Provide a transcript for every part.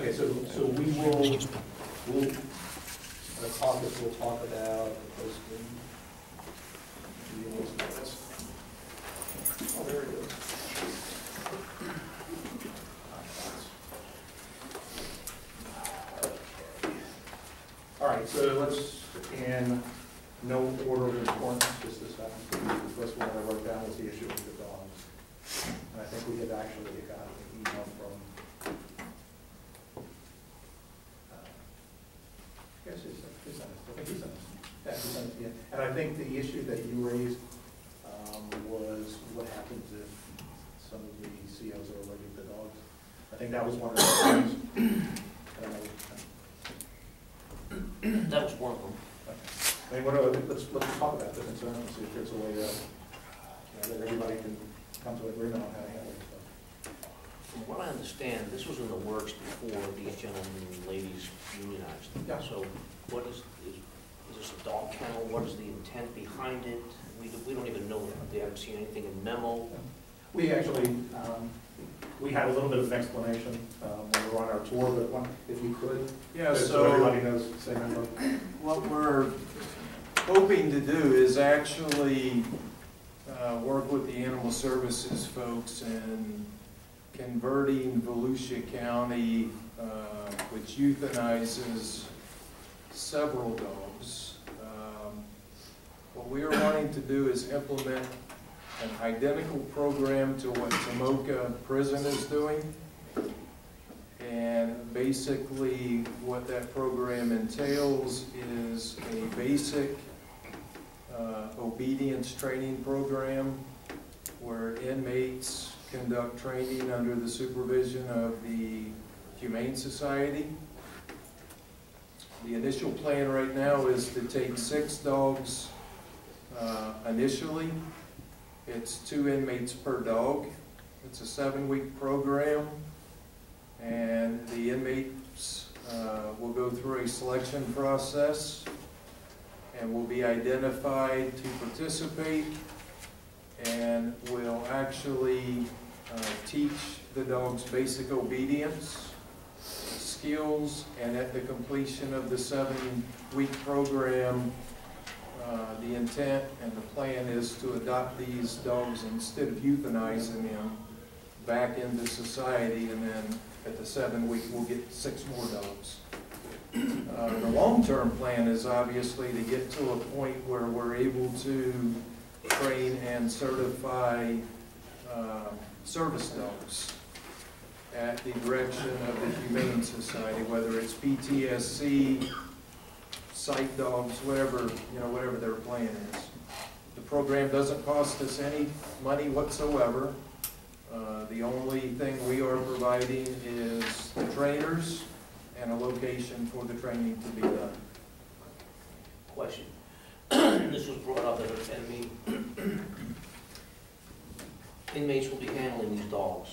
Okay, so we'll the caucus will talk about the posting. Oh, there it is. All right, so let's, in no order of importance, just this happens to be the first one I wrote down was the issue of the dogs. And I think we had actually got an email from, I guess he sent it. I think he sent it. Yeah, he sent it, yeah. And I think the issue that you raised was what happens if some of the COs are allergic to dogs. I think that was one of the things. I don't know. That was one of them. Okay. I mean, let's talk about the concern and see if there's a way that everybody can come to agreement on how to handle it. From what I understand, this was in the works before these gentlemen and ladies unionized. Yeah. So what is this a dog kennel? What is the intent behind it? We don't even know that. We haven't seen anything in memo. We actually, we had a little bit of an explanation when we were on our tour, but if you could, Yeah, so everybody knows, say member. What we're hoping to do is actually work with the animal services folks in converting Volusia County, which euthanizes several dogs. What we are wanting to do is implement an identical program to what Tomoka Prison is doing. And basically what that program entails is a basic obedience training program where inmates conduct training under the supervision of the Humane Society. The initial plan right now is to take 6 dogs initially. It's 2 inmates per dog. It's a 7-week program, and the inmates will go through a selection process and will be identified to participate, and will actually teach the dogs basic obedience skills, and at the completion of the 7-week program, the intent and the plan is to adopt these dogs instead of euthanizing them back into society, and then at the 7-week we'll get 6 more dogs. The long-term plan is obviously to get to a point where we're able to train and certify service dogs at the direction of the Humane Society, whether it's PTSC, sight dogs, whatever their plan is. The program doesn't cost us any money whatsoever. The only thing we are providing is the trainers and a location for the training to be done. Question. This was brought up at a meeting. Inmates will be handling these dogs.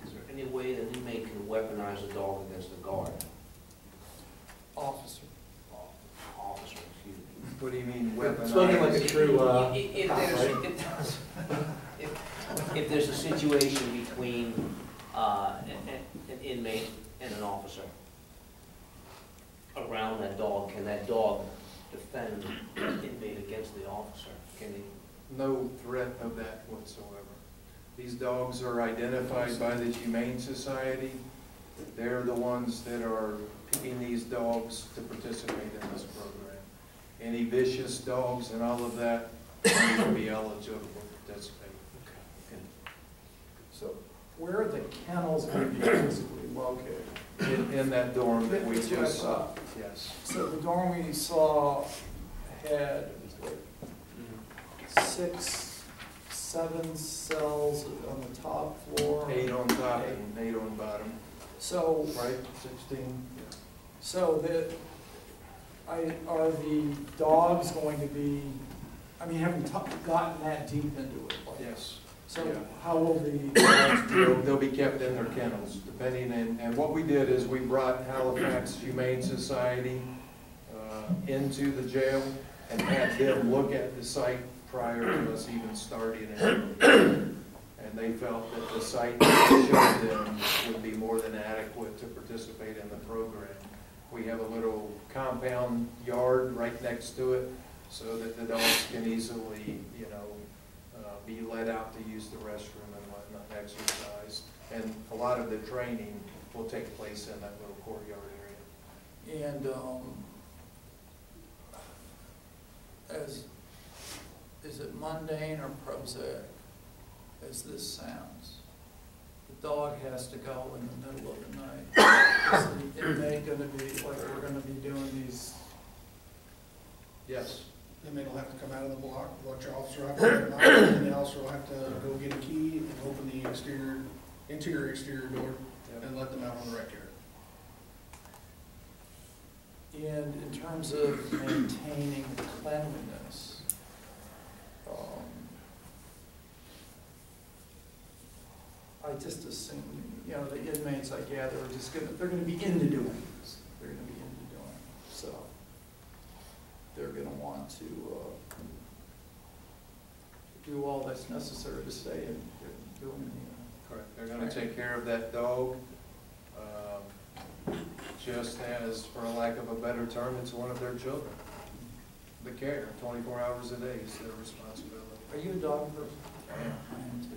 Is there any way that an inmate can weaponize a dog against a guard? Officer. Officer, excuse me. What do you mean weaponize? Spoken like a true if there's a situation between an inmate and an officer around that dog, can that dog defend an inmate against the officer? Can he? No threat of that whatsoever. These dogs are identified by the Humane Society. They're the ones that are picking these dogs to participate in this program. Any vicious dogs and all of that will be eligible to participate. So where are the kennels going to be physically located? In that dorm that we That's what I just saw. thought. Yes. So the dorm we saw had 6, 7 cells on the top floor. 8 on top and 8 on bottom. So, Right? 16? so are the dogs going to be, I mean, have we gotten that deep into it? Yes. So Yeah. how will the dogs be? They'll be kept in their kennels, depending, and what we did is we brought Halifax Humane Society into the jail and had them look at the site prior to us even starting it. And and they felt that the site that showed them would be more than adequate to participate in the program. We have a little compound yard right next to it so that the dogs can easily, be let out to use the restroom and whatnot, exercise. And a lot of the training will take place in that little courtyard area. And is it mundane or prosaic as this sounds? The dog has to go in the middle of the night. Is the inmate gonna be, like, we're gonna be doing these? Yes. Inmate will have to come out of the block, watch your officer have to come out, and the officer will have to go get a key and open the interior-exterior door and let them out on the rec yard. And in terms of maintaining cleanliness, I just assume, the inmates, I gather, are just they're gonna be into doing this. They're gonna be into doing it. So they're gonna want to do all that's necessary to stay in doing Correct. They're going to take care of that dog, just as, for a lack of a better term, it's one of their children. The care, 24 hours a day is their responsibility. Are you a dog person? I am. I am too.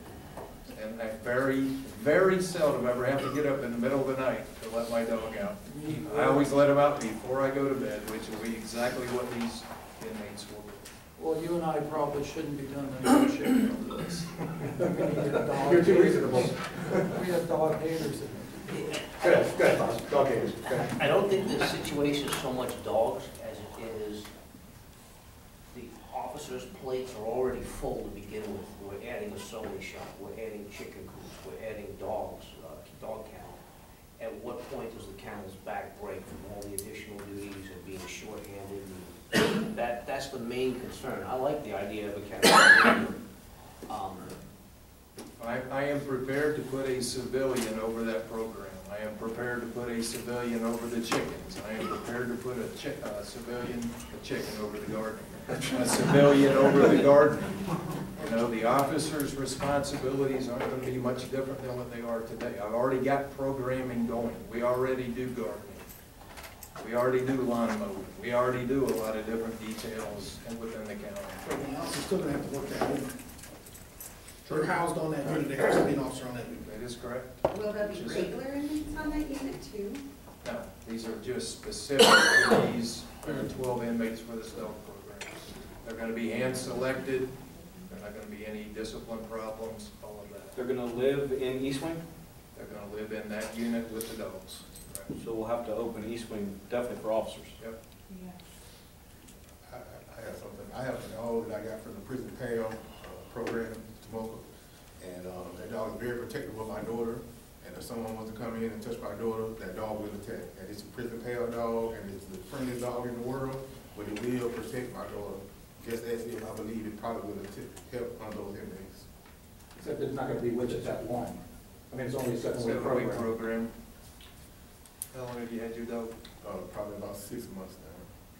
And I very, very seldom ever have to get up in the middle of the night to let my dog out. I always let him out before I go to bed, which will be exactly what these inmates will do. Well, you and I probably shouldn't be doing the negotiating over this. You're too reasonable. We have dog haters in here. Go ahead, boss. Dog haters. Go ahead. I don't think the situation is so much dogs as it is the officers' plates are already full to begin with. We're adding a sewing shop, we're adding chicken coops, we're adding dogs, dog kennel. At what point does the kennel's back break from all the additional duties and being shorthanded? And that's the main concern. I like the idea of a kennel. I am prepared to put a civilian over that program. I am prepared to put a civilian over the chickens. I am prepared to put a chicken over the gardening. A civilian over the gardening. The officers' responsibilities aren't going to be much different than what they are today. I've already got programming going. We already do gardening. We already do lawn mowing. We already do a lot of different details within the county. But the officer's still gonna have to work that unit. They're housed on that unit, there has to be an officer on that unit. That is correct. Will there be regular inmates on that unit too? No, these are just specific for these 12 inmates for this dog program. They're going to be hand-selected. There's not going to be any discipline problems, all of that. They're gonna live in East Wing, They're going to live in that unit with the dogs. Right. so we'll have to open East Wing definitely for officers. Yep. Yeah. I have something. I have a dog that I got from the prison pal program, Tomoka, and that dog is very protective of my daughter. And if someone wants to come in and touch my daughter, that dog will attack. And it's a prison pal dog, and it's the friendliest dog in the world, but it will protect my daughter. Just as if I believe it probably will help on those inmates. Except it's not going to be with us that long. I mean, it's only a 7-week 7-week program. program. How long have you had your dog? Probably about 6 months now.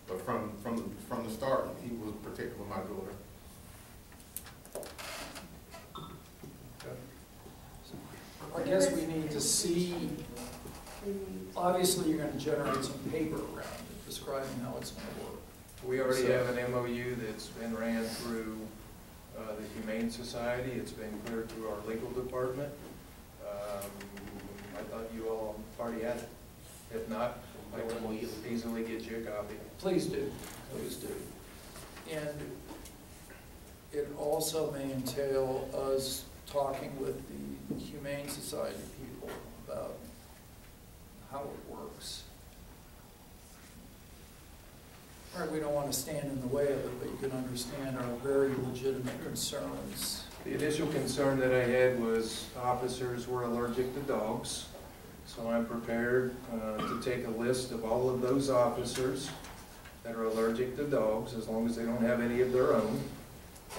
But from the start, he was protective of my daughter. I guess we need to see, obviously you're gonna generate some paper around it, describing how it's gonna work. We already have an MOU that's been ran through the Humane Society. It's been cleared through our legal department. I thought you all already had it. If not, I can easily get you a copy. Please do, please do. And it also may entail us talking with the Humane Society people about how it works. All right, we don't want to stand in the way of it, but you can understand our very legitimate concerns. The initial concern that I had was officers were allergic to dogs. So I'm prepared to take a list of all of those officers that are allergic to dogs, as long as they don't have any of their own.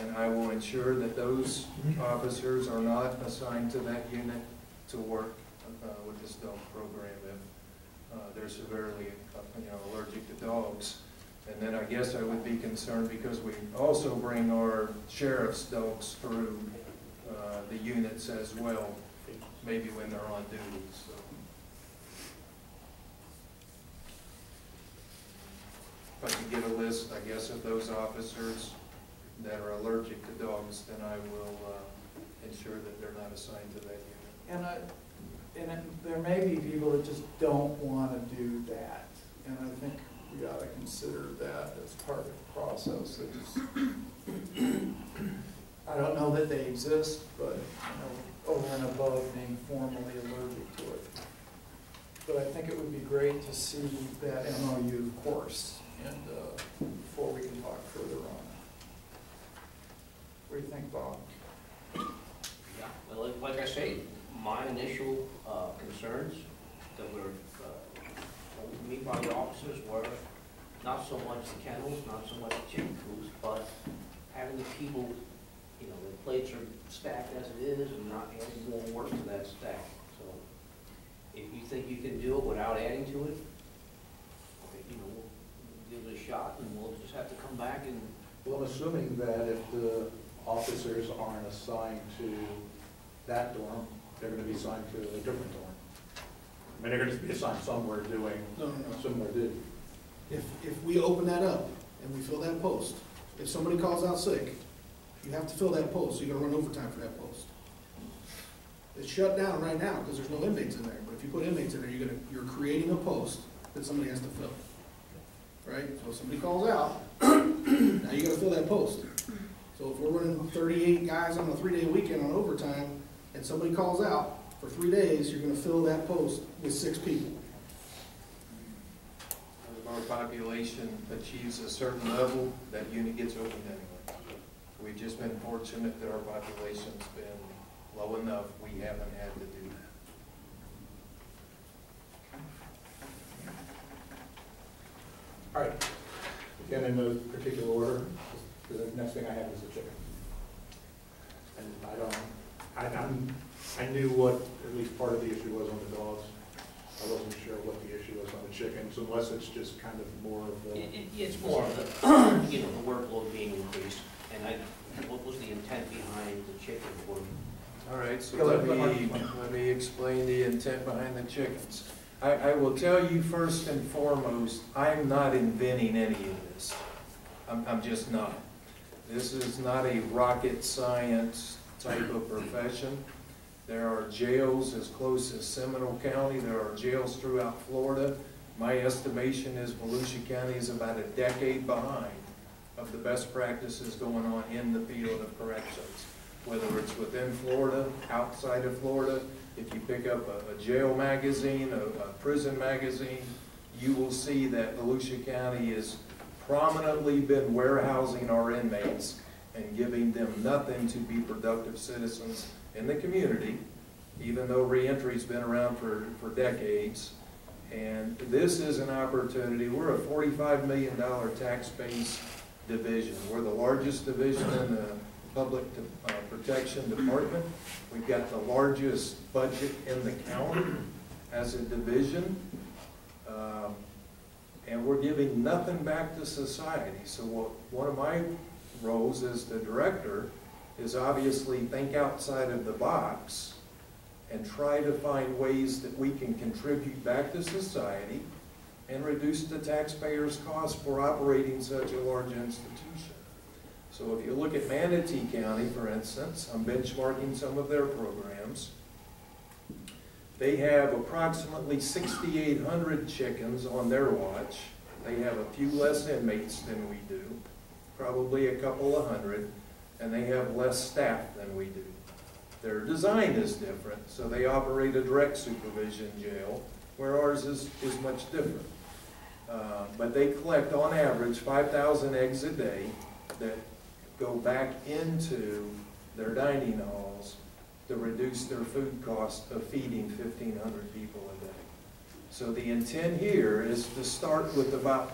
And I will ensure that those officers are not assigned to that unit to work with this dog program if they're severely allergic to dogs. And then I guess I would be concerned because we also bring our sheriff's dogs through the units as well, maybe when they're on duty, so. If I could get a list, I guess, of those officers that are allergic to dogs, then I will ensure that they're not assigned to that unit. There may be people that just don't want to do that, and I think we ought to consider that as part of the process. I don't know that they exist, but, over and above being formally allergic to it. But I think it would be great to see that MOU, of course, and before we can talk further on it. What do you think, Bob? Yeah, well, like I say, my initial concerns that were told to me by the officers were not so much the kennels, not so much the chicken coops, but having the people, the plates are stacked as it is and not adding more work to that stack. So if you think you can do it without adding to it, we'll give it a shot and we'll just have to come back and. Well, I'm assuming that if the officers aren't assigned to that dorm, they're gonna be assigned to a different dorm. I mean, they're gonna be assigned somewhere doing similar duty. If we open that up and we fill that post, if somebody calls out sick, you have to fill that post, so you're gonna run overtime for that post. It's shut down right now because there's no inmates in there, but if you put inmates in there, you're creating a post that somebody has to fill. Right? So if somebody calls out, now you gotta fill that post. So if we're running 38 guys on a 3-day weekend on overtime, and somebody calls out for 3 days, you're gonna fill that post with 6 people. If our population achieves a certain level, that unit gets opened anyway. We've just been fortunate that our population's been low enough, we haven't had to do that. All right, again, in no particular order, the next thing I have is the chicken. And I knew what at least part of the issue was on the dogs. I wasn't sure what the issue was on the chickens, unless it's just kind of more of the. It's more of the, the workload being increased, and what was the intent behind the chicken work? All right, so let me explain the intent behind the chickens. I will tell you first and foremost, I'm not inventing any of this. I'm just not. This is not a rocket science type of profession. There are jails as close as Seminole County. There are jails throughout Florida. My estimation is Volusia County is about a decade behind of the best practices going on in the field of corrections. Whether it's within Florida, outside of Florida, if you pick up a jail magazine, a prison magazine, you will see that Volusia County has prominently been warehousing our inmates and giving them nothing to be productive citizens in the community, even though reentry's been around for decades. And this is an opportunity. We're a $45 million tax base division. We're the largest division in the Public Protection Department. We've got the largest budget in the county as a division. And we're giving nothing back to society. So one of my roles as the director is obviously think outside of the box and try to find ways that we can contribute back to society and reduce the taxpayers' costs for operating such a large institution. So if you look at Manatee County, for instance, I'm benchmarking some of their programs. They have approximately 6,800 chickens on their watch. They have a few less inmates than we do, probably a couple of hundred, and they have less staff than we do. Their design is different, so they operate a direct supervision jail, where ours is much different. But they collect, on average, 5,000 eggs a day that go back into their dining halls to reduce their food cost of feeding 1,500 people a day. So the intent here is to start with about,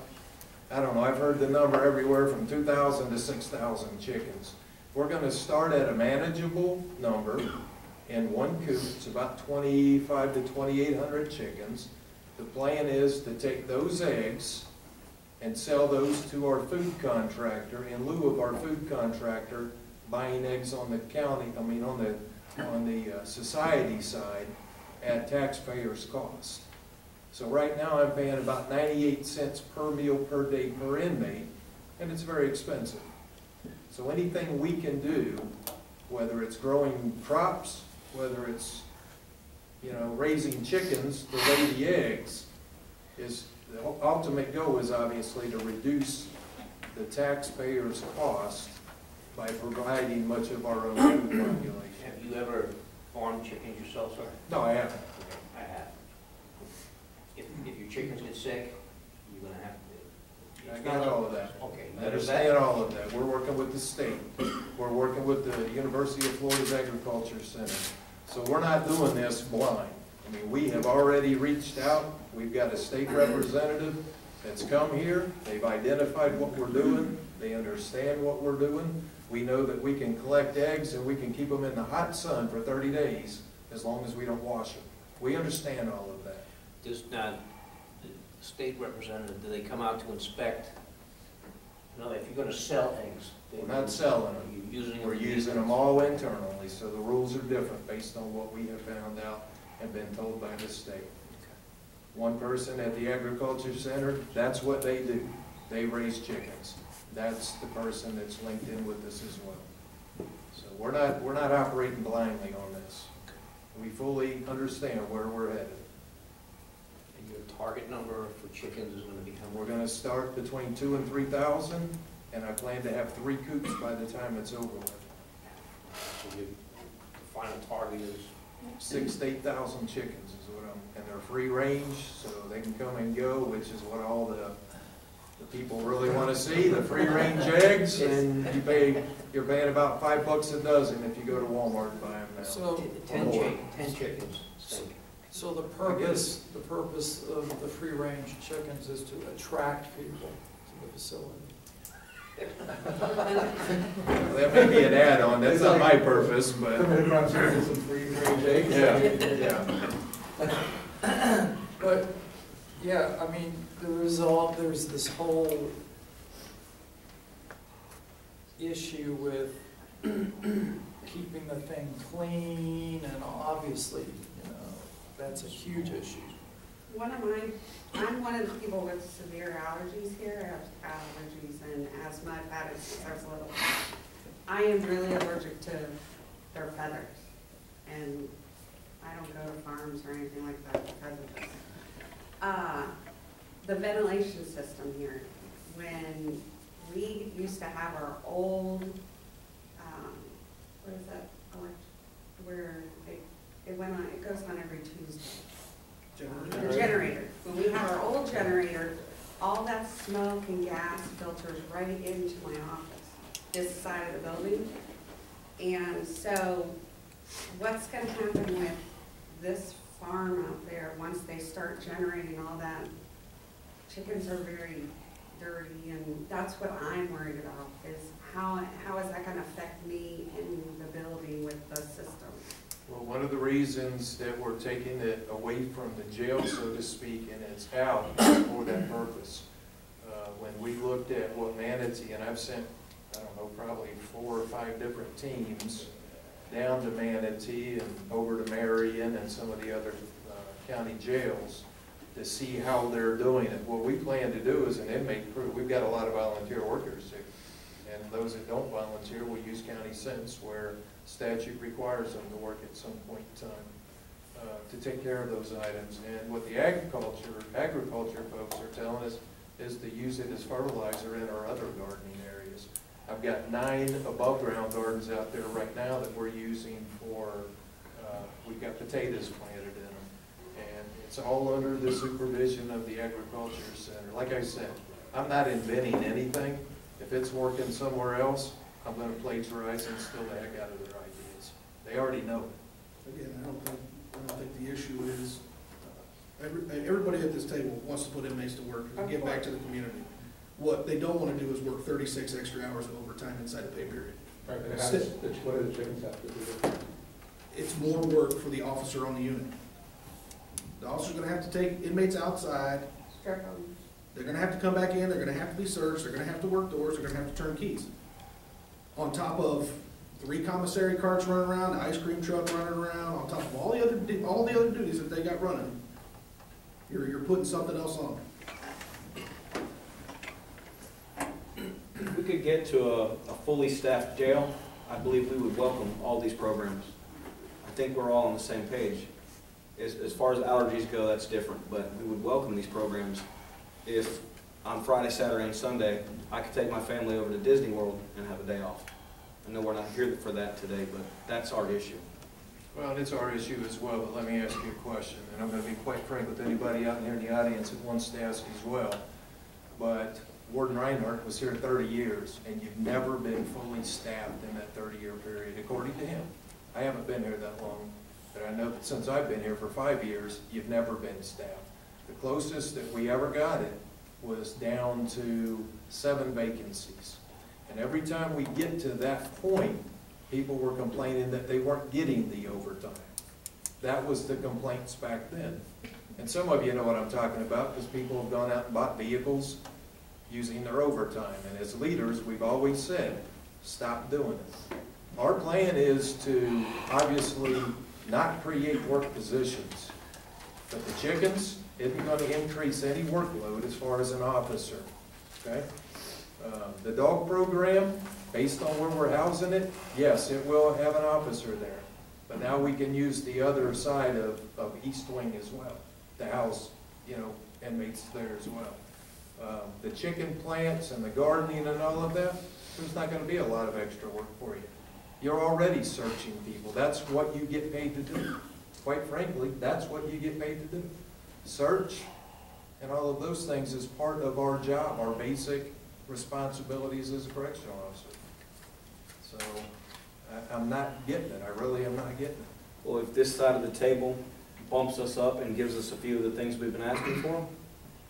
I don't know, I've heard the number everywhere from 2,000 to 6,000 chickens. We're going to start at a manageable number in one coop. It's about 2,500 to 2,800 chickens. The plan is to take those eggs and sell those to our food contractor in lieu of our food contractor buying eggs on the county, on the on the society side at taxpayers' cost. So right now I'm paying about 98 cents per meal per day per inmate, and it's very expensive. So anything we can do, whether it's growing crops, whether it's, you know, raising chickens to lay the eggs, is the ultimate goal is obviously to reduce the taxpayers' cost by providing much of our own food population. Have you ever farmed chickens yourself, sir? No, I haven't. Okay, I have. If your chickens get sick, you're gonna have to. I got all of that. Okay. I understand all of that. We're working with the state. We're working with the University of Florida's Agriculture Center. So we're not doing this blind. I mean, we have already reached out. We've got a state representative that's come here. They've identified what we're doing. They understand what we're doing. We know that we can collect eggs and we can keep them in the hot sun for 30 days as long as we don't wash them. We understand all of that. Does not, the state representative, do they come out to inspect? No, if you're gonna sell eggs. We're not selling them. You're using them. We're using them all internally, so the rules are different based on what we have found out and been told by the state. One person at the Agriculture Center, that's what they do. They raise chickens. That's the person that's linked in with us as well. So we're not operating blindly on this. We fully understand where we're headed. And your target number for chickens is gonna be how We're much? gonna start between 2,000 and 3,000, and I plan to have 3 coops by the time it's over with. So the final target is? 6,000 to 8,000 chickens is what and they're free range, so they can come and go, which is what all the people really want to see, the free range eggs, and you're paying about $5 a dozen if you go to Walmart and buy them now. So, 10 chickens, steak. so the purpose of the free-range chickens is to attract people to the facility. Well, that may be an add-on, that's not my purpose, but. Coming across here with some free range eggs. Yeah. But, yeah, I mean, there's this whole issue with keeping the thing clean, and obviously, you know, that's a huge issue. I'm one of the people with severe allergies here. I have allergies and asthma. I've had it since I was little. I am really allergic to their feathers, and I don't go to farms or anything like that because of this. The ventilation system here, when we used to have our old, what is that, where it went on, it goes on every Tuesday. The generator. When we have our old generator, all that smoke and gas filters right into my office, this side of the building. And so what's going to happen with this farm out there once they start generating all that? Chickens are very dirty, and that's what I'm worried about, is how is that going to affect me in the building with the system? Well, one of the reasons that we're taking it away from the jail, so to speak, and it's out for that purpose. When we looked at what Manatee, and I've sent, I don't know, probably 4 or 5 different teams down to Manatee and over to Marion and some of the other county jails to see how they're doing it. What we plan to do is an inmate crew. We've got a lot of volunteer workers here. And those that don't volunteer, we use county sense where statute requires them to work at some point in time to take care of those items. And what the agriculture folks are telling us is to use it as fertilizer in our other gardening areas. I've got 9 above ground gardens out there right now that we're using for, we've got potatoes planted in them. And it's all under the supervision of the Agriculture Center. Like I said, I'm not inventing anything. If it's working somewhere else, I'm going to plagiarize and steal the heck out of their ideas. They already know. Again, I don't think the issue is, everybody at this table wants to put inmates to work and get back to the community. What they don't want to do is work 36 extra hours of overtime inside the pay period. Right, but what do the chickens have to do? It's more work for the officer on the unit. The officer's gonna have to take inmates outside. Strip them. They're gonna have to come back in, they're gonna have to be searched, they're gonna have to work doors, they're gonna have to turn keys. On top of 3 commissary carts running around, the ice cream truck running around, on top of all the other duties that they got running. You're putting something else on. If we could get to a fully staffed jail, I believe we would welcome all these programs. I think we're all on the same page. As far as allergies go, that's different, but we would welcome these programs if on Friday, Saturday, and Sunday, I could take my family over to Disney World and have a day off. I know we're not here for that today, but that's our issue. Well, it's our issue as well, but let me ask you a question, and I'm going to be quite frank with anybody out here in the audience that wants to ask as well. But Warden Reinhardt was here 30 years, and you've never been fully staffed in that 30-year period, according to him. I haven't been here that long, but I know that since I've been here for 5 years, you've never been staffed. The closest that we ever got it was down to 7 vacancies. And every time we get to that point, people were complaining that they weren't getting the overtime. That was the complaints back then. And some of you know what I'm talking about because people have gone out and bought vehicles using their overtime. And as leaders, we've always said, stop doing it. Our plan is to obviously not create work positions. But the chickens isn't going to increase any workload as far as an officer. Okay? The dog program, based on where we're housing it, yes, it will have an officer there. But now we can use the other side of East Wing as well, to house, inmates there as well. The chicken plants and the gardening and all of that, there's not going to be a lot of extra work for you. You're already searching people. That's what you get paid to do. Quite frankly, that's what you get paid to do. Search and all of those things is part of our job, our basic responsibilities as a correctional officer. So I'm not getting it. I really am not getting it. Well, if this side of the table bumps us up and gives us a few of the things we've been asking for,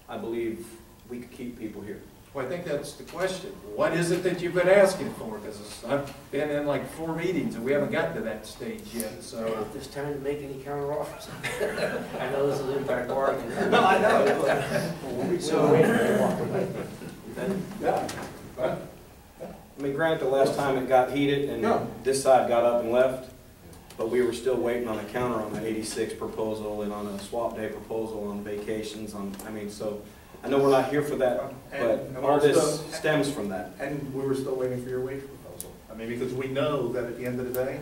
I believe we could keep people here. Well, I think that's the question. What is it that you've been asking for? Because I've been in like 4 meetings and we haven't gotten to that stage yet. So If there's time to make any counter offers. I know this is impact bargaining. No, I know. So- Yeah. I mean, granted, the last time it got heated and No. this side got up and left, but we were still waiting on a counter on the 86 proposal and on a swap day proposal on vacations so I know we're not here for that, but And all this also- stems from that. And we were still waiting for your wage proposal. I mean, because we know that at the end of the day,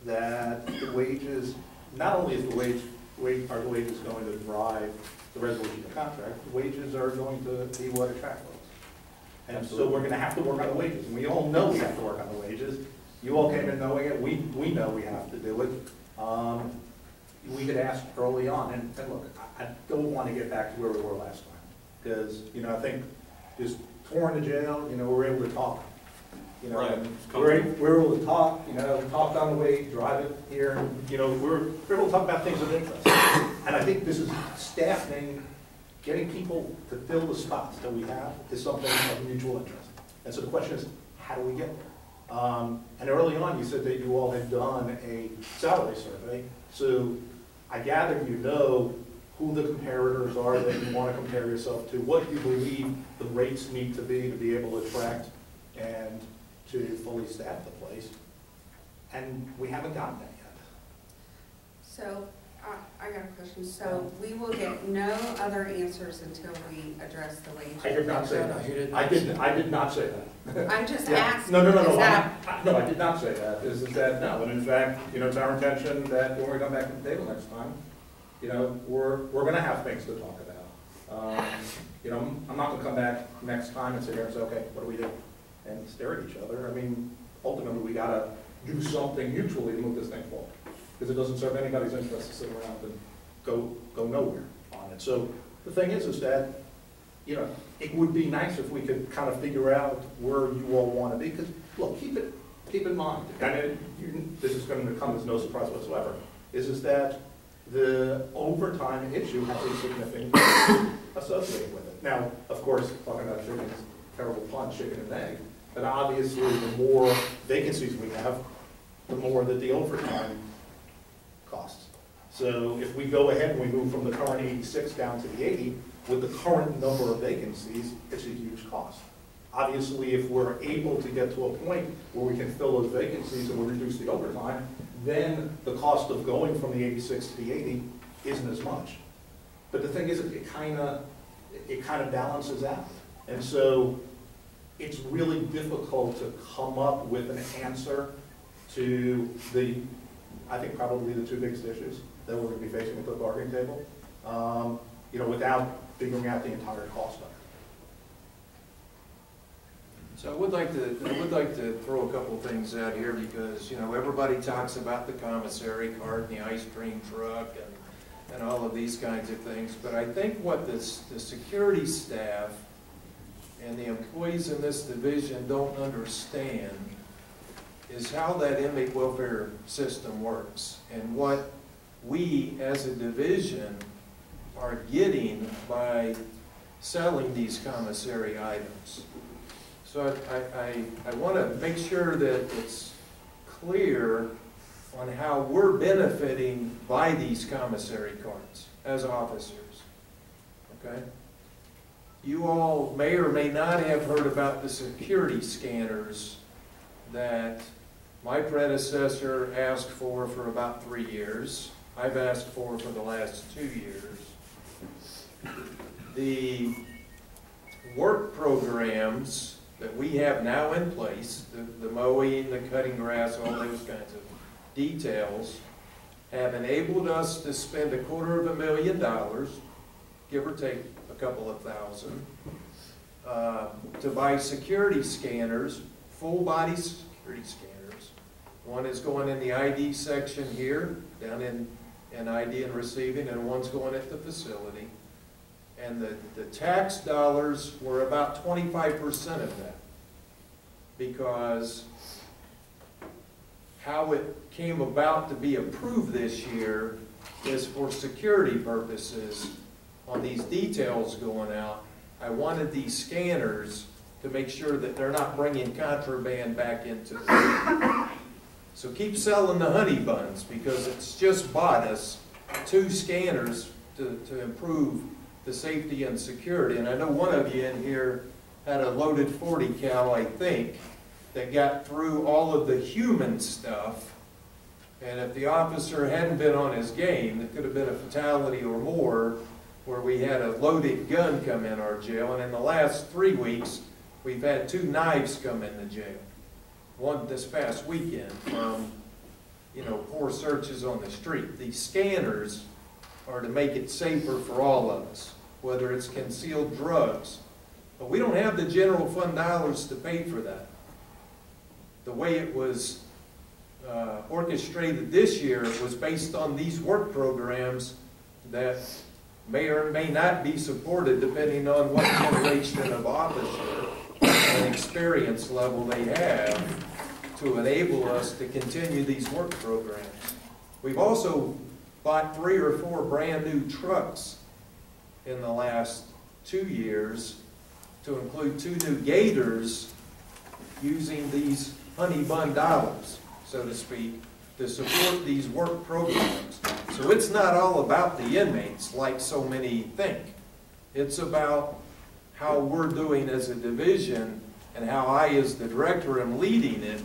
that the wages, not only is are the wages going to drive the resolution of the contract, the wages are going to be what attract folks. And so we're gonna have to work on the wages, and we all know we have to work on the wages. You all came in knowing it, we know we have to do it. We could ask early on, and look, I don't wanna get back to where we were last time. Because, I think just touring the jail, we're able to talk. Right. We're able to talk, talk on the way, drive it here, and, we're able to talk about things of interest. And I think this is staffing, getting people to fill the spots that we have is something of mutual interest. And so the question is, how do we get there? And early on, you said that you all had done a salary survey. So I gather you know who the comparators are that you want to compare yourself to, what you believe the rates need to be able to attract and to fully staff the place. And we haven't gotten that yet. So, I got a question. So we will get no other answers until we address the wage. I did not say No, you didn't. that. I did not say that. I'm just Yeah. asking. No, is that- I did not say that. Is that no? And in fact, it's our intention that when we come back to the table next time, we're going to have things to talk about. I'm not going to come back next time and sit here and say, okay, what do we do? And stare at each other. I mean, ultimately, we got to do something mutually to move this thing forward. Because it doesn't serve anybody's interest to sit around and go nowhere on it. So the thing is that, it would be nice if we could kind of figure out where you all want to be. Because, look, keep in mind, and this is going to come as no surprise whatsoever, is that the overtime issue has a significant associated with it. Now, of course, talking about chicken is a terrible pun, chicken and egg, but obviously the more vacancies we have, the more that the overtime costs. So if we go ahead and we move from the current 86 down to the 80, with the current number of vacancies, it's a huge cost. Obviously, if we're able to get to a point where we can fill those vacancies and we reduce the overtime, then the cost of going from the 86 to the 80 isn't as much. But the thing is, it kind of balances out. And so it's really difficult to come up with an answer to I think probably the two biggest issues that we're going to be facing at the bargaining table, without figuring out the entire cost of it. So I would like to throw a couple of things out here because, everybody talks about the commissary cart and the ice cream truck and all of these kinds of things. But I think what the security staff and the employees in this division don't understand is how that inmate welfare system works and what we as a division are getting by selling these commissary items. So I want to make sure that it's clear on how we're benefiting by these commissary carts as officers, okay? You all may or may not have heard about the security scanners that my predecessor asked for about 3 years. I've asked for the last 2 years. The work programs that we have now in place, the mowing, the cutting grass, all those kinds of details, have enabled us to spend $250,000, give or take a couple of thousand, to buy security scanners, full body security scanners. One is going in the ID section here, down in ID and receiving, and one's going at the facility. And the tax dollars were about 25% of that, because how it came about to be approved this year is for security purposes on these details going out. I wanted these scanners to make sure that they're not bringing contraband back into the So keep selling the honey buns, because it's just bought us 2 scanners to improve the safety and security. And I know one of you in here had a loaded 40 cal, I think, that got through all of the human stuff. And if the officer hadn't been on his game, it could have been a fatality or more, where we had a loaded gun come in our jail. And in the last 3 weeks, we've had 2 knives come into jail. One this past weekend from, poor searches on the street. These scanners are to make it safer for all of us, whether it's concealed drugs. But we don't have the general fund dollars to pay for that. The way it was orchestrated this year was based on these work programs that may or may not be supported depending on what generation of officer and experience level they have to enable us to continue these work programs. We've also bought 3 or 4 brand new trucks in the last 2 years, to include 2 new gators, using these honey bun dollars, so to speak, to support these work programs. So it's not all about the inmates like so many think. It's about how we're doing as a division and how I as the director am leading it,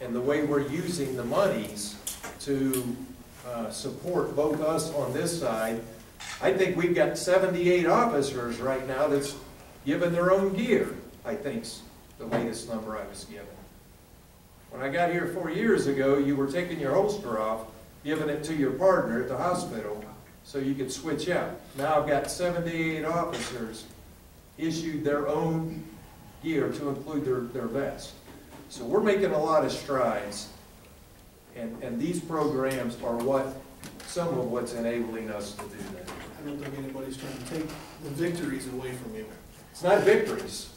and the way we're using the monies to support both us on this side. I think we've got 78 officers right now that's given their own gear, I think's the latest number I was given. When I got here 4 years ago, you were taking your holster off, giving it to your partner at the hospital so you could switch out. Now I've got 78 officers issued their own gear to include their vest. So we're making a lot of strides, and these programs are some of what's enabling us to do that. I don't think anybody's trying to take the victories away from you. It's not victories.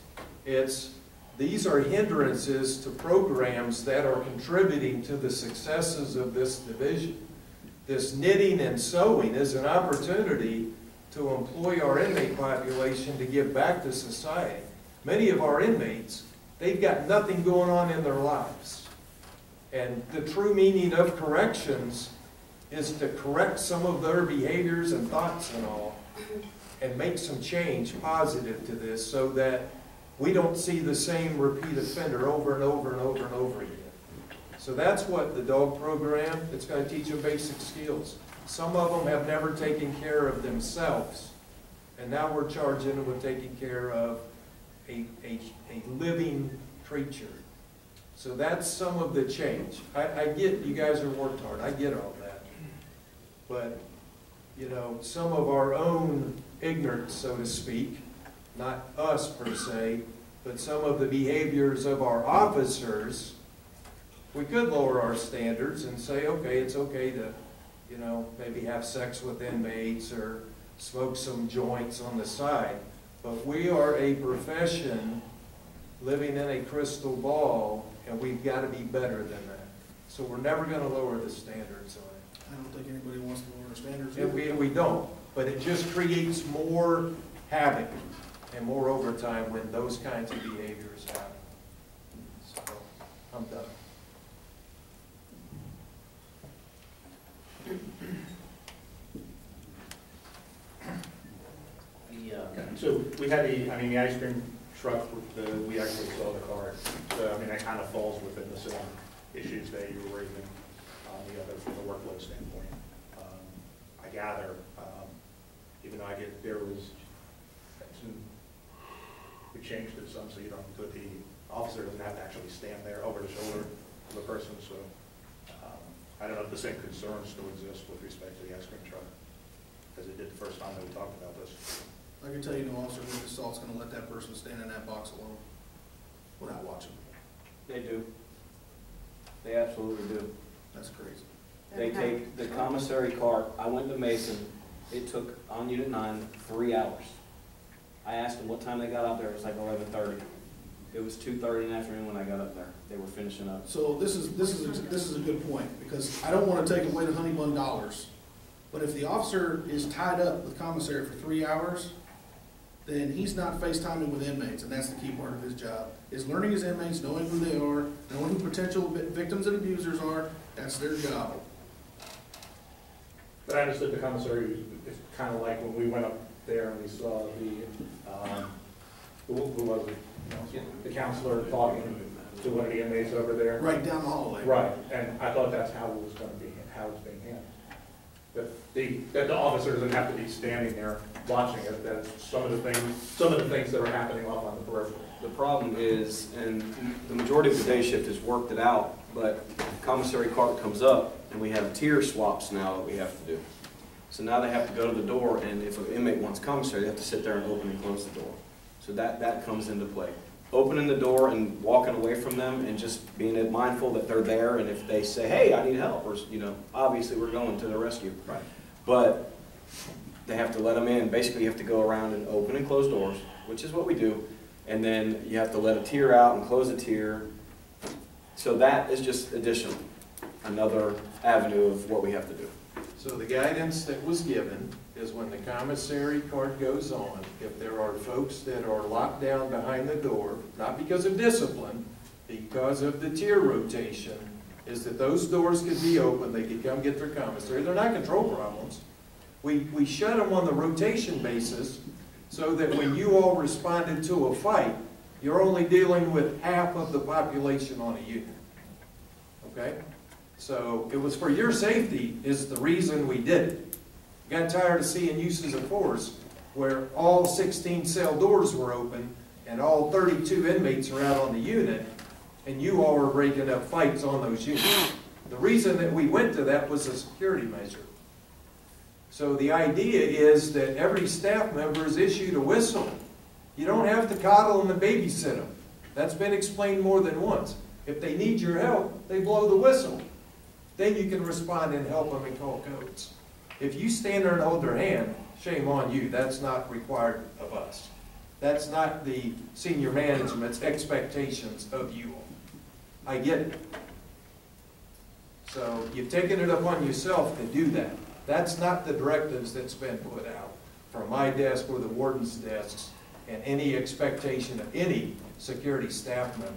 These are hindrances to programs that are contributing to the successes of this division. This knitting and sewing is an opportunity to employ our inmate population to give back to society. Many of our inmates, they've got nothing going on in their lives. And the true meaning of corrections is to correct some of their behaviors and thoughts and all, and make some change positive to this, so that we don't see the same repeat offender over and over and over and over again. So that's what the dog program, it's going to teach them basic skills. Some of them have never taken care of themselves, and now we're charging them with taking care of a living creature. So that's some of the change. I get you guys are worked hard, I get all that. But, you know, some of our own ignorance, so to speak, not us per se, but some of the behaviors of our officers, we could lower our standards and say, okay, it's okay to, you know, maybe have sex with inmates or smoke some joints on the side. But we are a profession living in a crystal ball, and we've got to be better than that. So we're never going to lower the standards on it. I don't think anybody wants to lower the standards. And we don't, but it just creates more havoc and more overtime when those kinds of behaviors happen. So, I'm done. So we had the ice cream truck, we actually saw the car. So, I mean, that kind of falls within the same issues that you were raising, the other from the workload standpoint. I gather, even though we changed it some so you don't put the officer doesn't have to actually stand there over the shoulder of the person. So I don't know if the same concerns still exist with respect to the ice cream truck as it did the first time that we talked about this. I can tell you no officer with assault's gonna let that person stand in that box alone without watching. They do. They absolutely do. That's crazy. They take the commissary cart. I went to Mason. It took, on Unit 9, 3 hours. I asked them what time they got out there. It was like 11:30. It was 2:30 in the afternoon when I got up there. They were finishing up. So this is a good point, because I don't want to take away the honey bun dollars. But if the officer is tied up with commissary for 3 hours, then he's not FaceTiming with inmates, and that's the key part of his job, is learning his inmates, knowing who they are, knowing who potential victims and abusers are. That's their job. But I understood the commissary is kind of like when we went up there and we saw who was it? The counselor talking to one of the inmates over there. Right down the hallway. Right, and I thought that's how it was going to be, how it's being handled. That the officer doesn't have to be standing there watching it, that some of the things that are happening off on the periphery. The problem is, and the majority of the day shift has worked it out, but the commissary cart comes up and we have tier swaps now that we have to do. So now they have to go to the door, and if an inmate wants commissary, they have to sit there and open and close the door. So that comes into play. Opening the door and walking away from them and just being mindful that they're there, and if they say, hey, I need help, or, you know, obviously we're going to the rescue. Right. But they have to let them in. Basically, you have to go around and open and close doors, which is what we do. And then you have to let a tier out and close a tier. So that is just additional, another avenue of what we have to do. So the guidance that was given is when the commissary cart goes on, if there are folks that are locked down behind the door, not because of discipline, because of the tier rotation, is that those doors could be open, they could come get their commissary. They're not control problems. We shut them on the rotation basis so that when you all responded to a fight, you're only dealing with half of the population on a unit. Okay? So it was for your safety is the reason we did it. Got tired of seeing uses of force where all 16 cell doors were open and all 32 inmates are out on the unit, and you all were breaking up fights on those units. The reason that we went to that was a security measure. So the idea is that every staff member is issued a whistle. You don't have to coddle and babysit them. That's been explained more than once. If they need your help, they blow the whistle. Then you can respond and help them and call codes. If you stand there and hold their hand, shame on you. That's not required of us. That's not the senior management's expectations of you all. I get it. So you've taken it upon yourself to do that. That's not the directives that's been put out from my desk or the warden's desks and any expectation of any security staff member.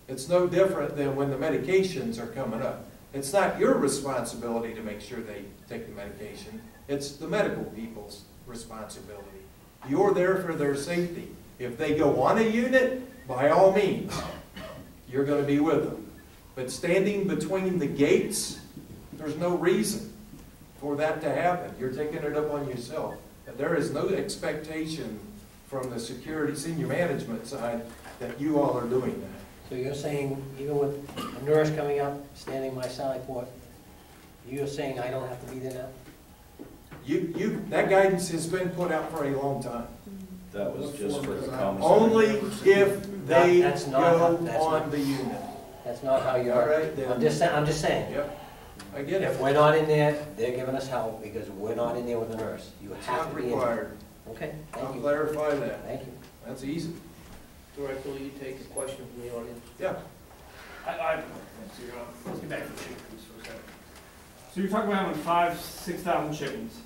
It's no different than when the medications are coming up. It's not your responsibility to make sure they take the medication. It's the medical people's responsibility. You're there for their safety. If they go on a unit, by all means, you're gonna be with them. But standing between the gates, there's no reason for that to happen. You're taking it up on yourself. And there is no expectation from the security senior management side that you all are doing that. So you're saying, even with a nurse coming up, standing by Sally Port, you're saying I don't have to be there now? That guidance has been put out for a long time. That was just for the common. Only if they That's not- go that's on not- the unit. That's not how you All are. right, then. I'm just saying. Yep, I get it. If we're not in there, they're giving us help because we're not in there with a nurse. You It's have not to be in there. required. Okay, I'll thank you. clarify that. Thank you. That's easy. Director, will you take a question from the audience? Yeah. Let's get back to the chicken coops for a second. So you're talking about having 5,000-6,000 chickens.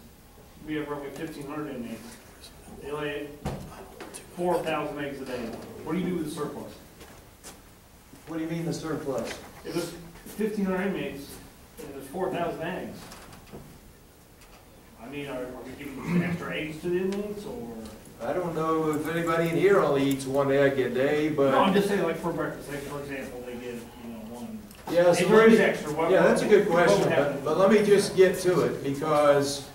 We have roughly 1,500 inmates. They lay 4,000 eggs a day. What do you do with the surplus? What do you mean the surplus? If there's 1,500 inmates and there's 4,000 eggs, I mean, are we giving extra eggs to the inmates or? I don't know if anybody in here only eats one egg a day, but. No, I'm just saying like for breakfast, like for example, they give, one. Yeah, so If there is let me- extra, what? Yeah, that's a good what question, would happen? but let me just get to it, because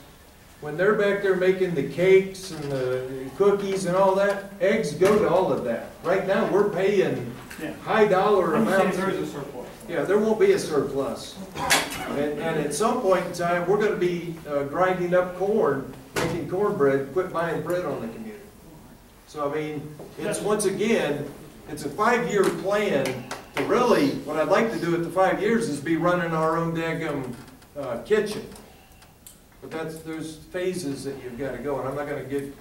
when they're back there making the cakes and the cookies and all that, eggs go to all of that. Right now, we're paying Yeah. high dollar I'm just saying amounts. there is a surplus. Yeah, there won't be a surplus. And at some point in time, we're gonna be grinding up corn, making cornbread, quit buying bread on the community. So I mean, it's, once again, it's a 5-year plan to really, what I'd like to do at the 5 years is be running our own daggum kitchen. But there's phases that you've gotta go, and I'm not gonna give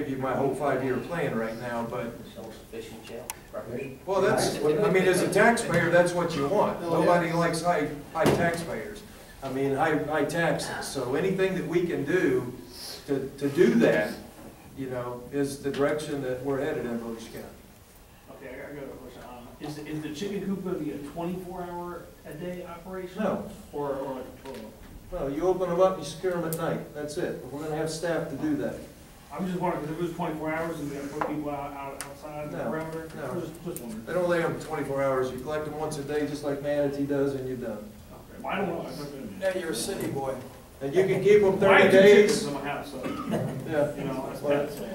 you my whole 5-year plan right now, but, Self-sufficient jail, preparation. well, that's, I mean, as a taxpayer, that's what you want. Nobody likes high taxpayers. I mean, high taxes. So anything that we can do to do that, is the direction that we're headed in Volusia County. Okay, I got a question. Is the chicken coop going to be a 24-hour-a-day operation? No. Or like a 12? Well, you open them up, you secure them at night. That's it. We're gonna have staff to do that. I'm just wondering, because if it was 24 hours and we got to put people outside No, the perimeter? no. Just wondering. They don't lay them 24 hours. You collect them once a day, just like Manatee does, and you're done. Okay. Well, I don't know. I've never been there. Now, you're a city boy. And you can keep them Well, I 30 have 2 chickens days. in my house, so, Yeah. that's Well, bad. So.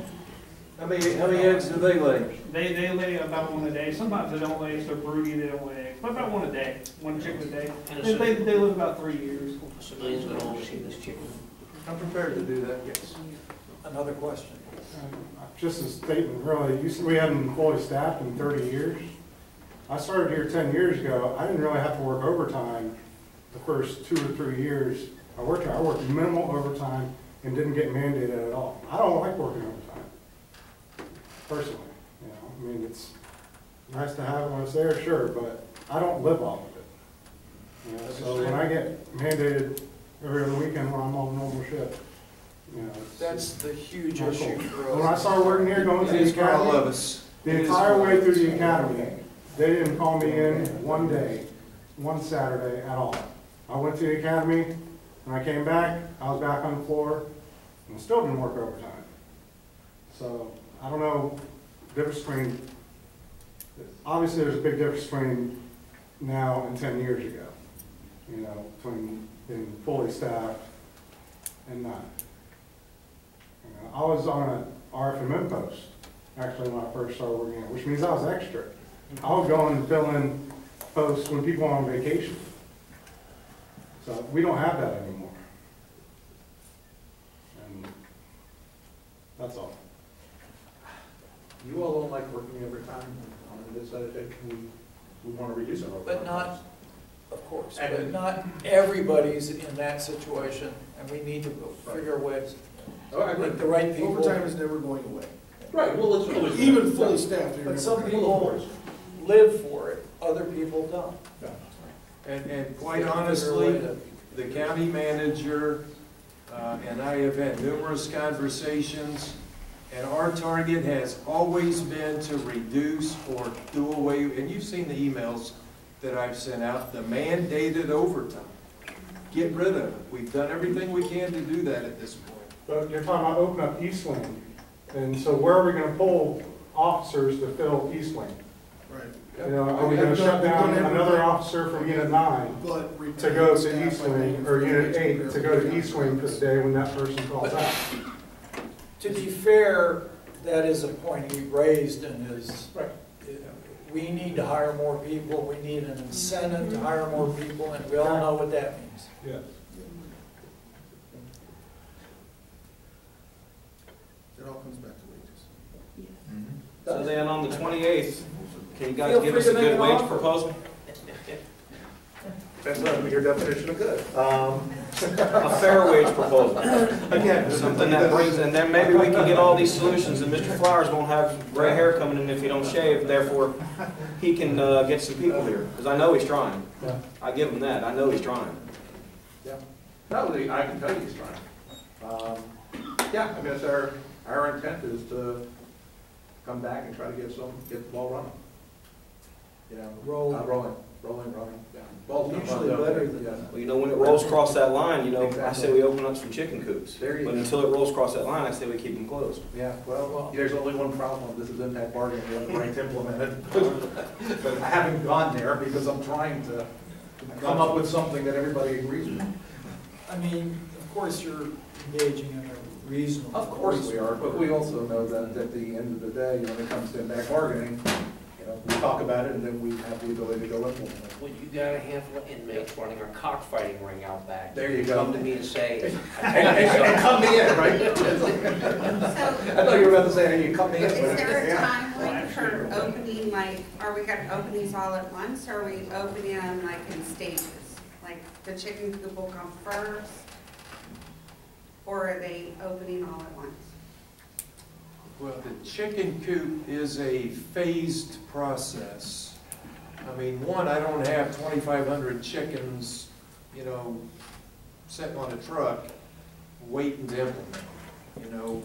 How many eggs do they lay? They lay about 1 a day. Sometimes they don't lay, so broody, they don't lay eggs. But about 1 a day, 1 chicken a day. And They live about 3 years. A civilian's going to oversee this chicken. I'm prepared to do that, yes. Another question. Just a statement, really, we haven't been fully staffed in 30 years. I started here 10 years ago. I didn't really have to work overtime the first 2 or 3 years I worked here. I worked minimal overtime and didn't get mandated at all. I don't like working overtime, personally. I mean, it's nice to have it when it's there, sure, but I don't live off of it. So when I get mandated every other weekend when I'm on normal shift, That's the huge not issue cool. for us. When I started working here, going to It the is for all of academy, us. the entire way through the academy, they didn't call me in one day, one Saturday at all. I went to the academy, when I came back, I was back on the floor, and I still didn't work overtime. So, I don't know the difference between, obviously there's a big difference between now and 10 years ago, between being fully staffed and not. I was on an RFMM post, actually, when I first started working here, which means I was extra. I would go and fill in posts when people are on vacation. So we don't have that anymore. And that's all. You all don't like working overtime on this side of it. We want to reduce our overtime. But not, of course, And- but not everybody's in that situation, and we need to figure ways, Oh, I like the right people. Overtime is never going away. Right, well, it's always. Even fully staffed. you're But never some gonna- people live for it, other people don't. And quite Figure a way honestly, to- the county manager and I have had numerous conversations, and our target has always been to reduce or do away, and you've seen the emails that I've sent out, the mandated overtime. Get rid of it. We've done everything we can to do that at this point. But you're talking about opening up East Wing And so where are we gonna pull officers to fill East Wing? Right. You know, are we gonna shut down another officer from Unit 9 But to go to East Wing, or Unit 8 to go to East Wing for the day when that person calls out? To be fair, that is a point he raised in his, Right. we need to hire more people, we need an incentive to hire more people, and we all know what that means. Yes. It all comes back to wages. So then on the 28th, can you guys Feel give free us to a make good an wage offer. proposal? Depends on your definition of good. A fair wage proposal. Again, Something that brings, and then maybe we can get all these solutions, and Mr. Flowers won't have gray hair coming in if he don't shave, therefore he can get some people here, because I know he's trying. Yeah. I give him that, I know he's trying. Yeah. No, I can tell you he's trying. Yeah, I guess our intent is to come back and try to get the ball running. You know, Rolling. rolling, yeah. Ball's not Usually running, better than yeah. Well, you know, when it rolls across that line, you know, I Exactly. say we open up some chicken coops. There you But go. until it rolls across that line, I say we keep them closed. Yeah, well, there's only one problem, this is impact bargaining, we haven't right to implement it. But I haven't gone there because I'm trying to come up with something that everybody agrees with. I mean, of course, you're engaging in a reasonable. Of course we are, but we also know that at the end of the day, when it comes to impact bargaining, you know, we talk about it and then we have the ability to go implement it. When you got a handful of inmates running a cockfighting ring out back. There you go. Come to me and say. And come me in, right? I So, thought you were about to say, hey, you come me in. is there a Yeah. timeline for opening, like, are we gonna open these all at once, or are we opening them like in stages? Like, the chicken coop will come first, or are they opening all at once? Well, the chicken coop is a phased process. I mean, one, I don't have 2,500 chickens, you know, sitting on a truck waiting to implement. You know,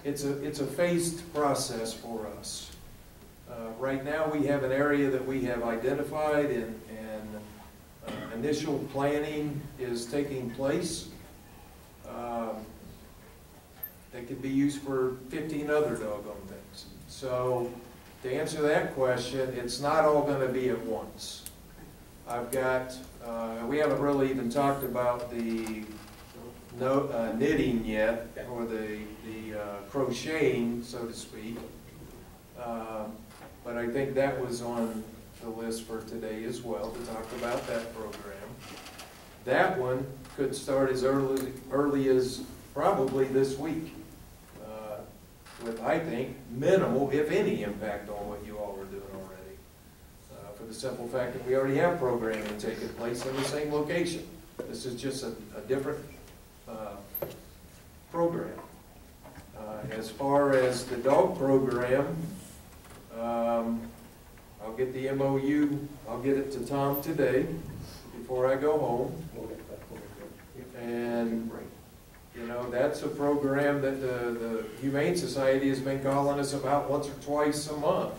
it's a phased process for us. Right now, we have an area that we have identified, and initial planning is taking place. That could be used for 15 other doggone things. So, to answer that question, it's not all going to be at once. I've got, we haven't really even talked about the knitting yet, or the crocheting, so to speak. But I think that was on the list for today as well, to talk about that program. That one could start as early as probably this week, with, I think, minimal, if any, impact on what you all are doing already. For the simple fact that we already have programming taking place in the same location. This is just a different program. As far as the dog program, I'll get the MOU, I'll get it to Tom today before I go home. And, you know, that's a program that the Humane Society has been calling us about once or twice a month,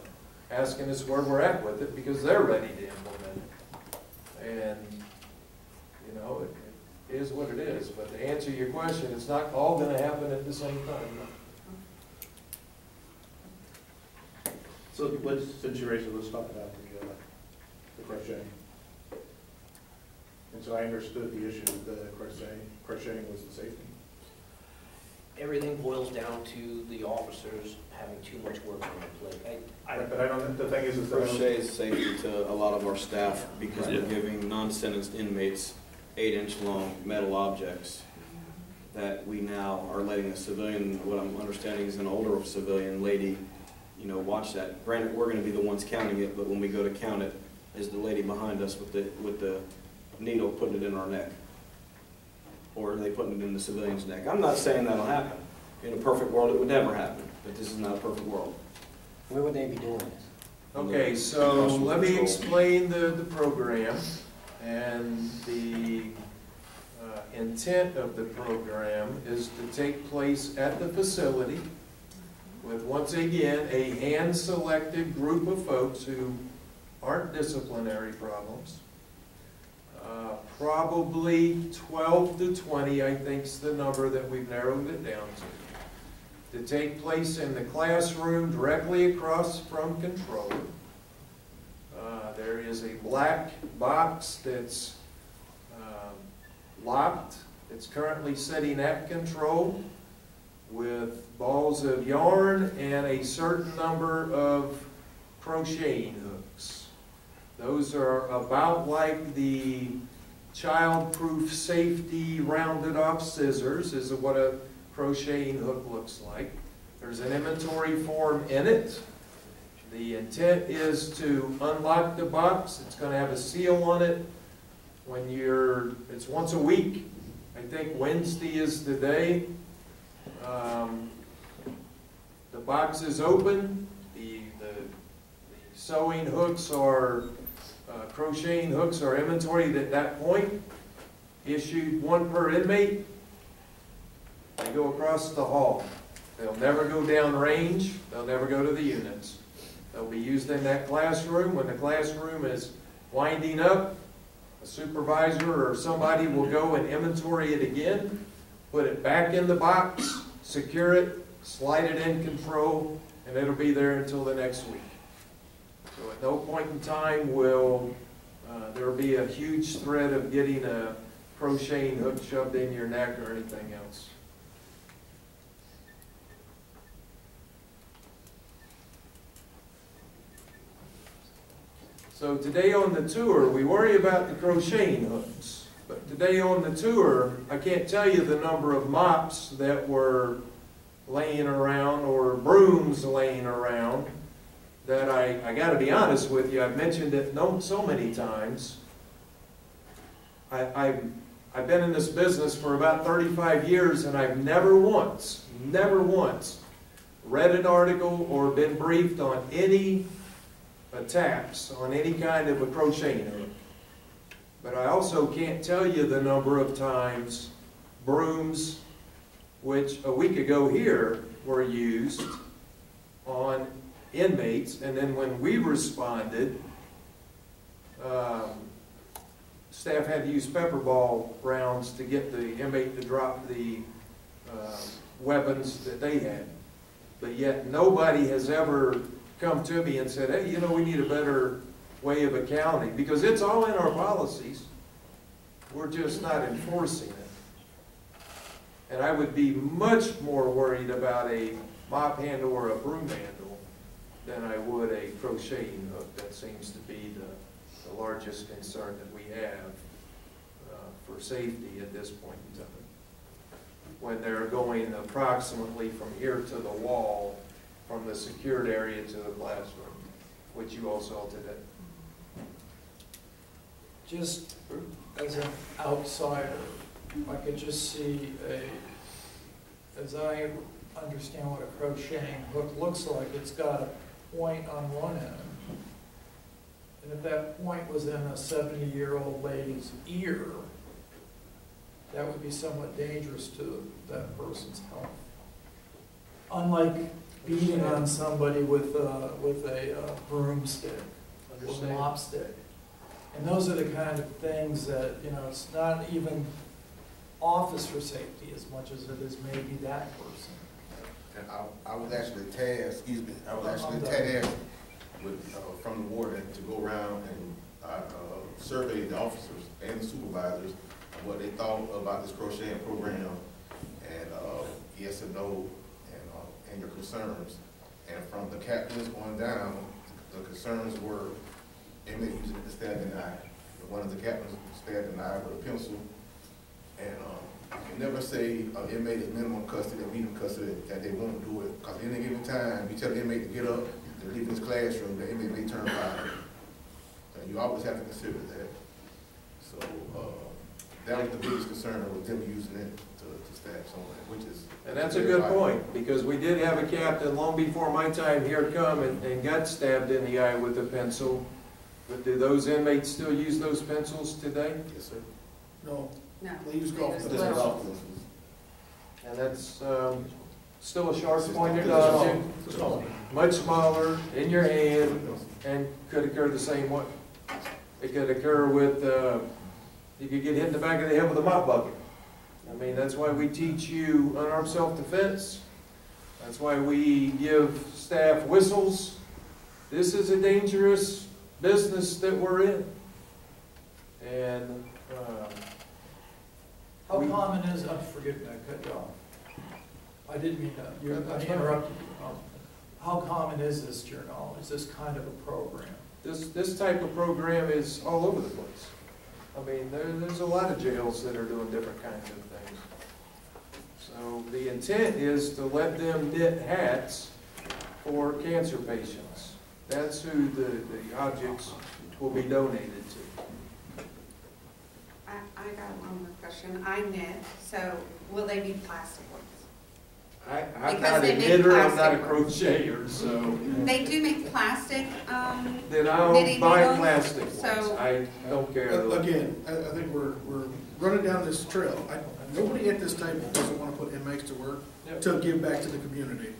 asking us where we're at with it, because they're ready to implement it. And, you know, it is what it is. But to answer your question, it's not all going to happen at the same time. So since you raised it, let's talk about the crocheting. And so I understood the issue with the crocheting was the safety. Everything boils down to the officers having too much work on their plate. But I don't, the thing is that. Crochet is safety to a lot of our staff because we're giving non-sentenced inmates 8-inch long metal objects that we now are letting a civilian, what I'm understanding is an older civilian lady, you know, watch that. Granted, we're gonna be the ones counting it, but when we go to count it, is the lady behind us with the needle putting it in our neck. Or are they putting it in the civilian's neck? I'm not saying that'll happen. In a perfect world, it would never happen, but this is not a perfect world. Where would they be doing this? Okay, so let me explain the program. And the intent of the program is to take place at the facility with, once again, a hand-selected group of folks who aren't disciplinary problems. Probably 12 to 20, I think, is the number that we've narrowed it down to take place in the classroom directly across from control. There is a black box that's locked. It's currently sitting at control with balls of yarn and a certain number of crocheting hooks. Those are about like the child-proof safety rounded off scissors is what a crocheting hook looks like. There's an inventory form in it. The intent is to unlock the box. It's going to have a seal on it. It's once a week. I think Wednesday is the day. The box is open. The sewing hooks or crocheting hooks are inventoried at that point. Issued one per inmate. They go across the hall. They'll never go down range. They'll never go to the units. They'll be used in that classroom. When the classroom is winding up, a supervisor or somebody will go and inventory it again, put it back in the box, secure it, slide it in control, and it'll be there until the next week. So at no point in time will there be a huge threat of getting a crocheting hook shoved in your neck or anything else. So today on the tour, we worry about the crocheting hooks. But today on the tour, I can't tell you the number of mops that were laying around or brooms laying around that I got to be honest with you, I've mentioned it so many times. I've been in this business for about 35 years and I've never once read an article or been briefed on any attacks on any kind of a crocheting hook. But I also can't tell you the number of times brooms, which a week ago here were used on inmates, and then when we responded, staff had to use pepper ball rounds to get the inmate to drop the weapons that they had. But yet nobody has ever come to me and said, hey, you know, we need a better way of accounting, because it's all in our policies. We're just not enforcing it. And I would be much more worried about a mop handle or a broom handle than I would a crocheting hook. That seems to be the largest concern that we have for safety at this point in time. When they're going approximately from here to the wall, from the secured area to the classroom, which you all saw today. Just as an outsider, I could just see as I understand what a crocheting hook looks like, it's got a point on one end. And if that point was in a 70-year-old lady's ear, that would be somewhat dangerous to that person's health. Unlike beating on somebody with a broomstick or a mop stick. And those are the kind of things that, you know, it's not even officer safety as much as it is maybe that person. And I was actually tasked, with, from the warden to go around and survey the officers and the supervisors of what they thought about this crocheting program, and yes and no, and your concerns. And from the captains on down, the concerns were inmate using it to stab in the eye. One of the captains stabbed in the eye with a pencil. And you can never say an inmate is minimum custody or medium custody that they won't do it. Because at any given time, you tell the inmate to get up, to leave his classroom, the inmate may turn violent. So you always have to consider that. So that was the biggest concern, with them using it to stab someone, which is... And that's a good point, because we did have a captain long before my time here come and got stabbed in the eye with a pencil. But do those inmates still use those pencils today? Yes, sir. No, No. they use golf. They use This is little. off pencils. And that's still a sharp-pointed object, much smaller, in your hand, and could occur the same way. It could occur with, you could get hit in the back of the head with a mop bucket. I mean, that's why we teach you unarmed self-defense. That's why we give staff whistles. This is a dangerous business that we're in. And, How common is, I'm forgetting, I cut you off. I didn't mean to, I interrupted you. How common is this, to your knowledge, this kind of a program? this type of program is all over the place. I mean, there's a lot of jails that are doing different kinds of things. So the intent is to let them knit hats for cancer patients. That's who the objects will be donated to. I got one more question. I knit, so will they be plastic ones? I'm Because not a they make knitter, I'm not a plastic crocheter, so They do make plastic, then I'll knitting buy needles, plastic ones. so- I don't care. Again, I think we're running down this trail. Nobody at this table doesn't want to put inmates to work Yep. to give back to the community.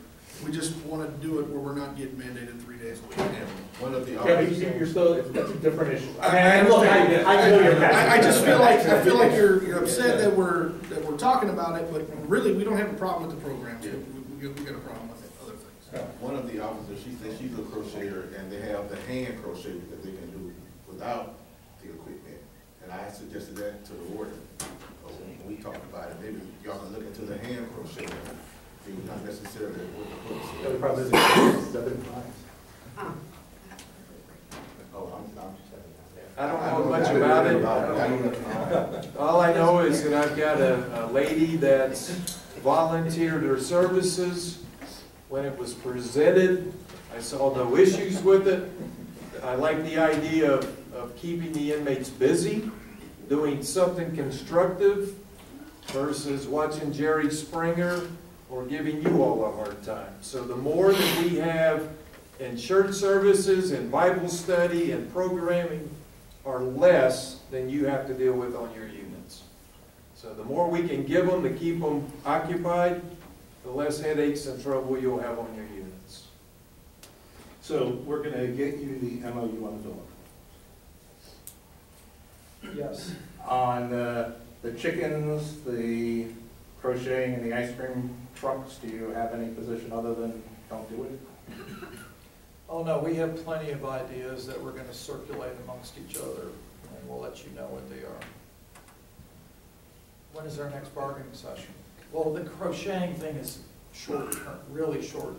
We just want to do it where we're not getting mandated 3 days a week. And one of the Yeah, but officers, you're still, that's a different issue. I understand. I know you're passionate. I just feel like you're upset that we're talking about it, but really, we don't have a problem with the program. We got a problem with other things. one of the officers, she said she's a crocheter, and they have the hand crochet that they can do without the equipment. And I suggested that to the warden. When we talked about it, maybe y'all can look into the hand crochet, maybe not necessarily with the hooks. The problem is, it's Oh, I don't know much about it. All I know is that I've got a lady that's volunteered her services. When it was presented, I saw no issues with it. I like the idea of keeping the inmates busy, doing something constructive versus watching Jerry Springer or giving you all a hard time. So the more that we have in church services and Bible study and programming are less than you have to deal with on your units. So the more we can give them to keep them occupied, the less headaches and trouble you'll have on your units. So we're gonna get you the MOU on the bill. Yes. On the chickens, the crocheting and the ice cream trucks, do you have any position other than don't do it? Oh, no, we have plenty of ideas that we're gonna circulate amongst each other, and we'll let you know what they are. When is our next bargaining session? Well, the crocheting thing is short term, really short